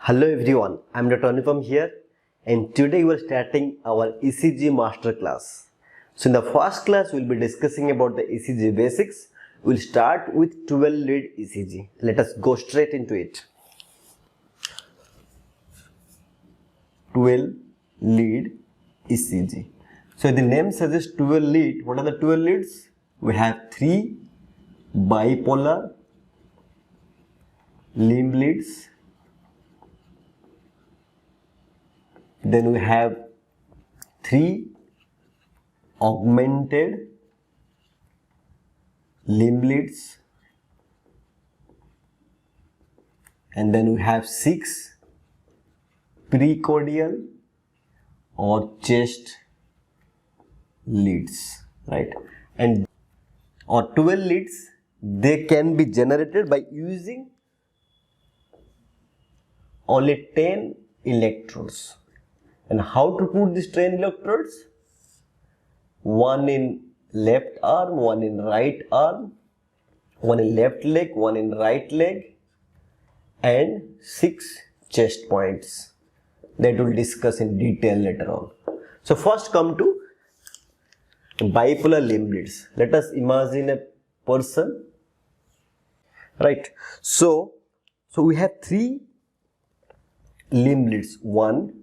Hello everyone, I am Dr. Anupam here and today we are starting our ECG master class. So in the first class we will be discussing about the ECG basics. We will start with 12 lead ECG. Let us go straight into it. 12 lead ECG. So the name suggests 12 lead. What are the 12 leads? We have 3 bipolar limb leads. Then we have 3 augmented limb leads, and then we have 6 precordial or chest leads, right? And or 12 leads, they can be generated by using only 10 electrodes. And how to put these 10 electrodes? One in left arm, one in right arm, one in left leg, one in right leg, and 6 chest points that we'll discuss in detail later on. So first come to bipolar limb leads. Let us imagine a person, right? So we have 3 limb leads, 1,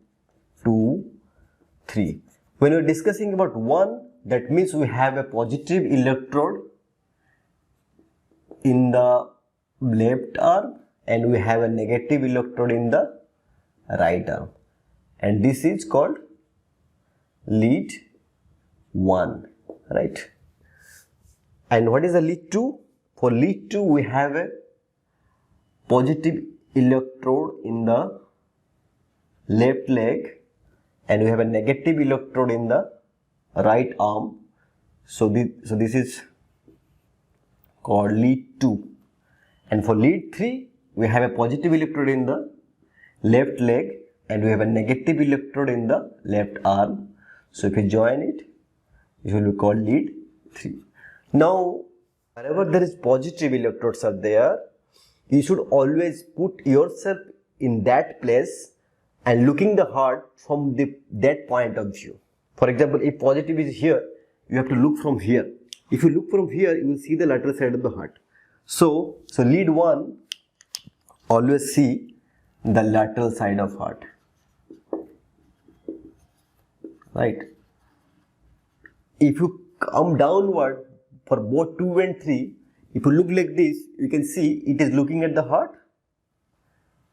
2, 3. When we're discussing about 1, that means we have a positive electrode in the left arm and we have a negative electrode in the right arm, and this is called lead 1, right? And what is the lead 2? For lead 2 we have a positive electrode in the left leg and we have a negative electrode in the right arm. So this is called lead 2. And for lead 3, we have a positive electrode in the left leg and we have a negative electrode in the left arm. So if you join it, it will be called lead 3. Now, wherever there is positive electrodes are there, you should always put yourself in that place and looking the heart from that point of view. For example, if positive is here, you have to look from here. If you look from here, you will see the lateral side of the heart. So lead 1, always see the lateral side of heart, right? If you come downward for both 2 and 3, if you look like this, you can see it is looking at the heart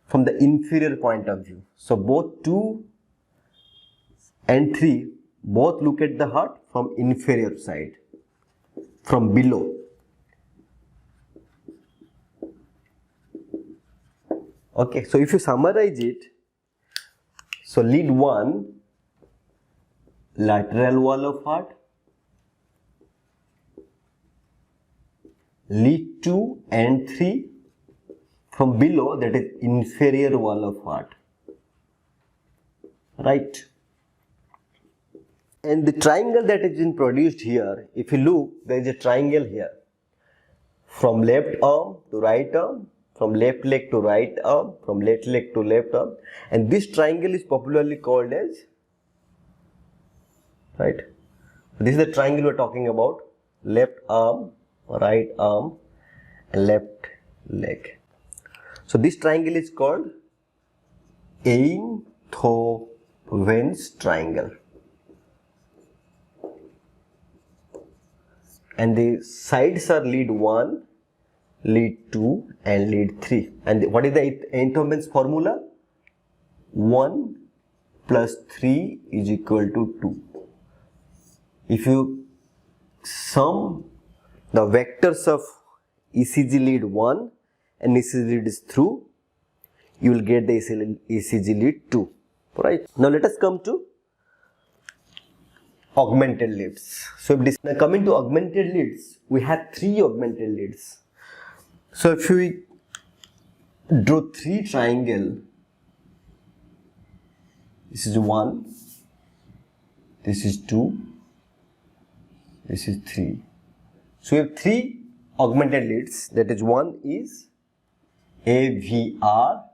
from the inferior point of view. So both 2 and 3 both look at the heart from inferior side, from below. Okay, so if you summarize it, so lead 1, lateral wall of heart, lead 2 and 3 from below, that is inferior wall of heart, right? And the triangle that has been produced here, if you look, there is a triangle here from left arm to right arm, from left leg to right arm, from left leg to left arm, and this triangle is popularly called as, right? This is the triangle we are talking about: left arm, right arm, and left leg. So this triangle is called Einthoven's triangle, and the sides are lead 1, lead 2 and lead 3. And what is the Einthoven's formula? 1 plus 3 is equal to 2. If you sum the vectors of ECG lead 1 and ECG lead is through, you will get the ECG lead 2, right? Now let us come to augmented leads. So now coming to augmented leads, we have 3 augmented leads. So if we draw 3 triangle, this is 1, this is 2, this is 3. So we have 3 augmented leads, that is, one is AVR,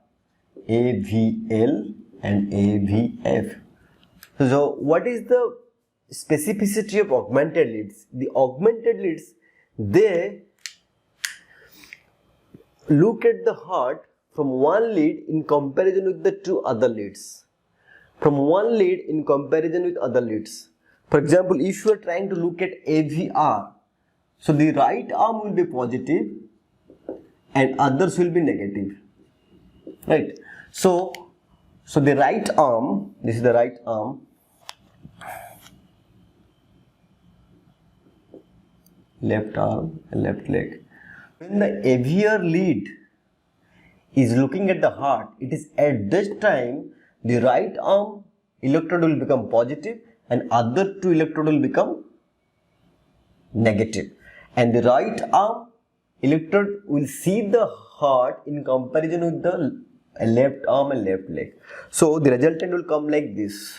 AVL and AVF. So what is the specificity of augmented leads? The augmented leads, they look at the heart from one lead in comparison with the two other leads. From one lead in comparison with other leads. For example, if you are trying to look at AVR, so the right arm will be positive and others will be negative, right? So the right arm, this is the right arm, left arm and left leg. When the AVR lead is looking at the heart, it is at this time the right arm electrode will become positive and other two electrode will become negative. And the right arm electrode will see the heart in comparison with the left arm and left leg. So the resultant will come like this,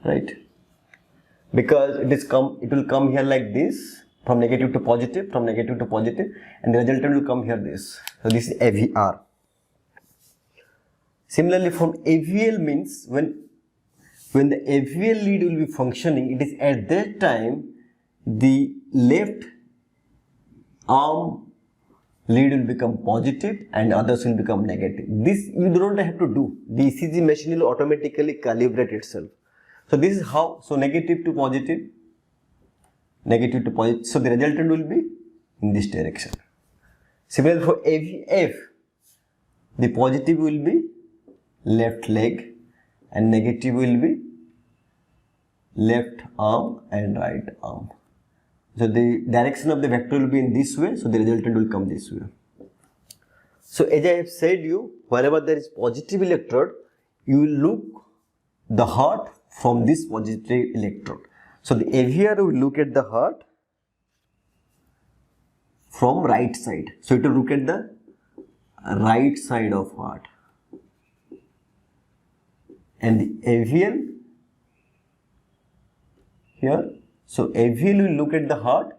right? Because it will come here like this, from negative to positive, from negative to positive, and the resultant will come here this. So this is AVR. Similarly, from AVL means when the AVL lead will be functioning, it is at that time the left arm lead will become positive and others will become negative. This you don't have to do. The ECG machine will automatically calibrate itself. So this is how, so negative to positive, negative to positive. So the resultant will be in this direction. Similarly for AVF, the positive will be left leg and negative will be left arm and right arm. So the direction of the vector will be in this way, so the resultant will come this way. So as I have said you, wherever there is positive electrode, you will look the heart from this positive electrode. So the AVR will look at the heart from right side. So it will look at the right side of heart. And the AVL here, so AVL will look at the heart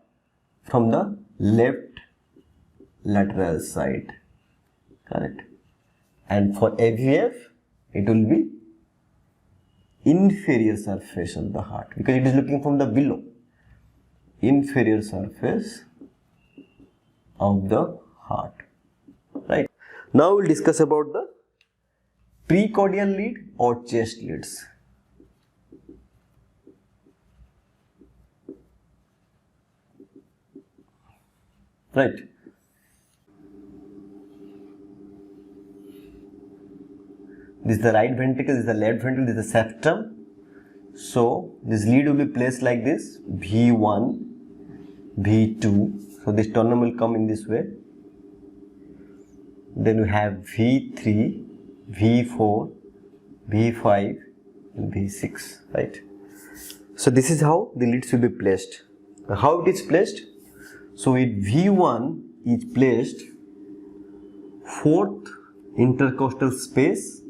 from the left lateral side, correct? And for AVF, it will be inferior surface of the heart, because it is looking from the below, inferior surface of the heart, right? Now we'll discuss about the precordial lead or chest leads. Right. This is the right ventricle, this is the left ventricle, this is the septum. So this lead will be placed like this, V1, V2. So this sternum will come in this way. Then we have V3, V4, V5 and V6, right? So this is how the leads will be placed. Now how it is placed? So with V1 is placed fourth intercostal space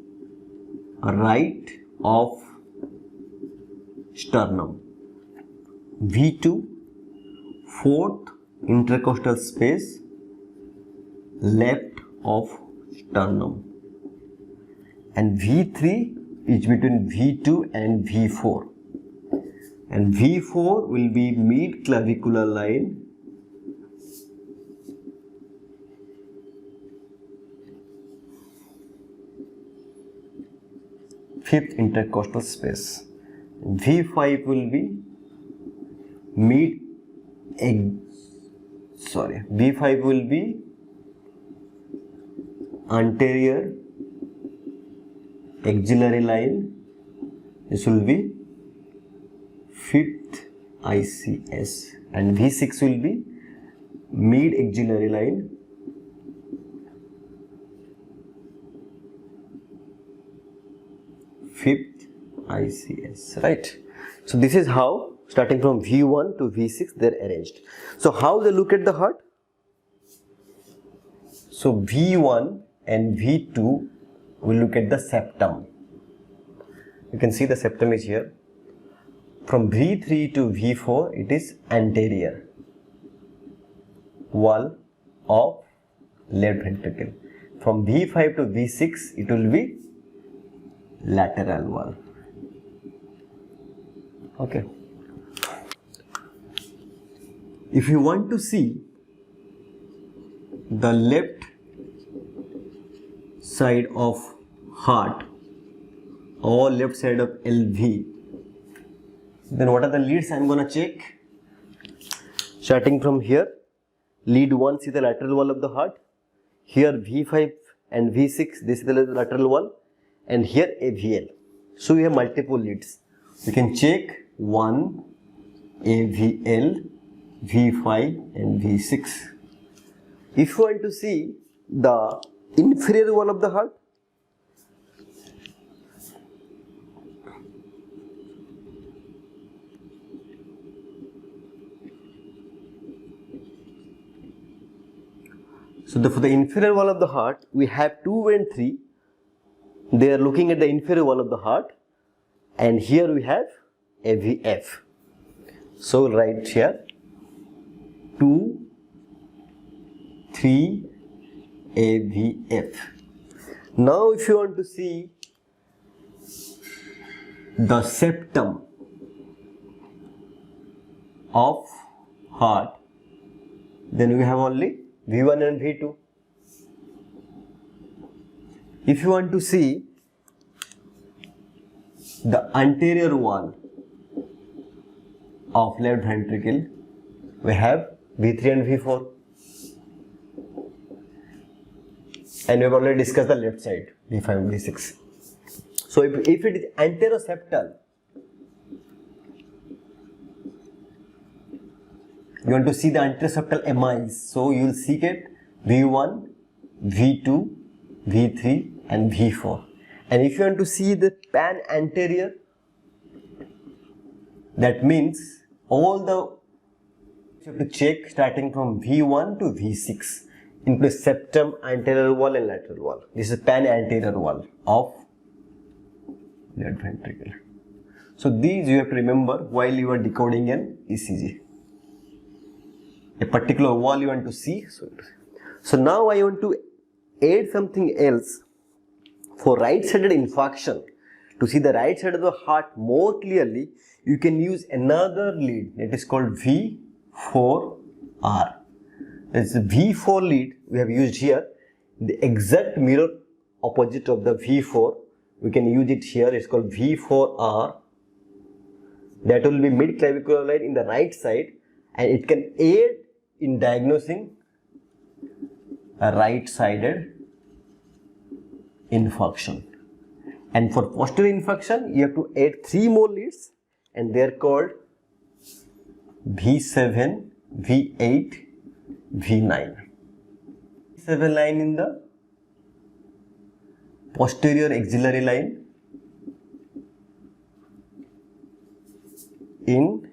right of sternum. V2 fourth intercostal space left of sternum. And V3 is between V2 and V4. And V4 will be mid clavicular line fifth intercostal space. V5 will be V5 will be anterior axillary line. This will be fifth ICS, and V6 will be mid axillary line fifth ICS, right? So this is how, starting from V1 to V6, they are arranged. So how they look at the heart? So V1 and V2 will look at the septum. You can see the septum is here. From V3 to V4, it is anterior wall of left ventricle. From V5 to V6 it will be lateral wall. Okay. If you want to see the left side of heart or left side of LV, then what are the leads I am gonna check? Starting from here, lead 1 is the lateral wall of the heart. Here V5 and V6, this is the lateral wall, and here AVL. So we have multiple leads. We can check 1, AVL, V5 and V6. If you want to see the inferior wall of the heart, so for the inferior wall of the heart, we have 2 and 3. They are looking at the inferior wall of the heart, and here we have AVF. So write here 2, 3, AVF. Now if you want to see the septum of heart, then we have only V1 and V2. If you want to see the anterior wall of left ventricle, we have V3 and V4. And we have already discussed the left side, V5 and V6. So if it is anteroseptal, you want to see the anteroseptal MIs. So you will seek it V1, V2, V3 and V4. And if you want to see the pan anterior, that means all the, you have to check starting from V1 to V6 into septum, anterior wall and lateral wall. This is pan anterior wall of left ventricle. So these you have to remember while you are decoding an ECG. A particular wall you want to see. So now I want to add something else for right-sided infarction. To see the right side of the heart more clearly, you can use another lead that is called V4R. It's the V4 lead we have used here, the exact mirror opposite of the V4. We can use it here. It's called V4R. That will be mid-clavicular line in the right side, and it can aid in diagnosing a right-sided infarction. And for posterior infarction, you have to add 3 more leads, and they are called V7, V8, V9. V7 line in the posterior axillary line, in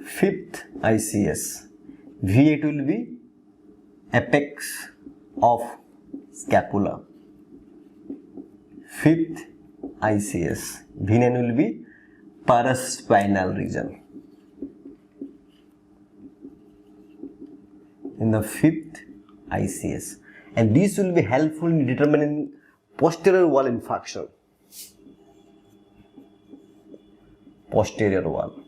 5th ICS. V8 will be apex of scapula. 5th ICS. V9 will be paraspinal region. In the 5th ICS. And these will be helpful in determining posterior wall infarction. Posterior wall.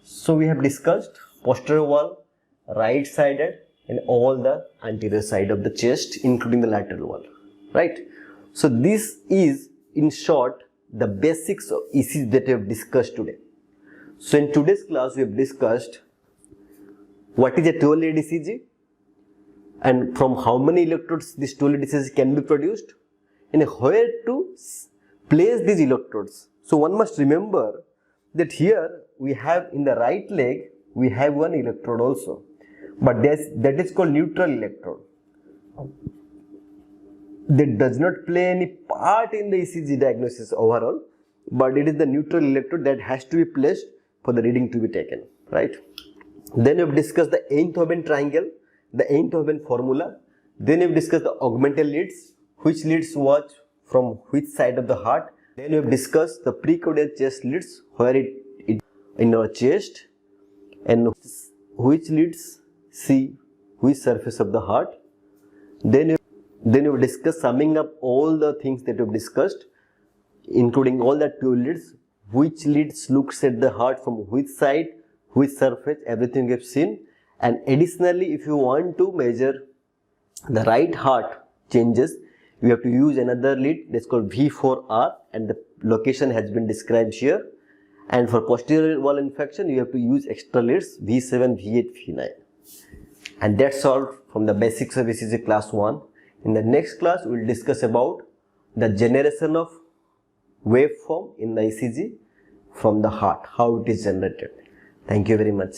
So we have discussed posterior wall, right sided, and all the anterior side of the chest, including the lateral wall, right? So this is in short the basics of ECG that we have discussed today. So in today's class we have discussed what is a 12-lead ECG and from how many electrodes this 12-lead ECG can be produced and where to place these electrodes. So one must remember that here we have in the right leg we have one electrode also, but that is called neutral electrode. That does not play any part in the ECG diagnosis overall, but it is the neutral electrode that has to be placed for the reading to be taken, right? Then we have discussed the Einthoven triangle, the Einthoven formula. Then we have discussed the augmented leads, which leads was from which side of the heart. Then we have discussed the precordial chest leads, where it in our chest, and which leads C, which surface of the heart. Then you discuss, summing up all the things that you've discussed, including all the 2 leads, which leads looks at the heart from which side, which surface, everything you've seen. And additionally, if you want to measure the right heart changes, you have to use another lead that's called V4R, and the location has been described here. And for posterior wall infection, you have to use extra leads V7, V8, V9. And that's all from the basics of ECG class 1. In the next class, we will discuss about the generation of waveform in the ECG from the heart, how it is generated. Thank you very much.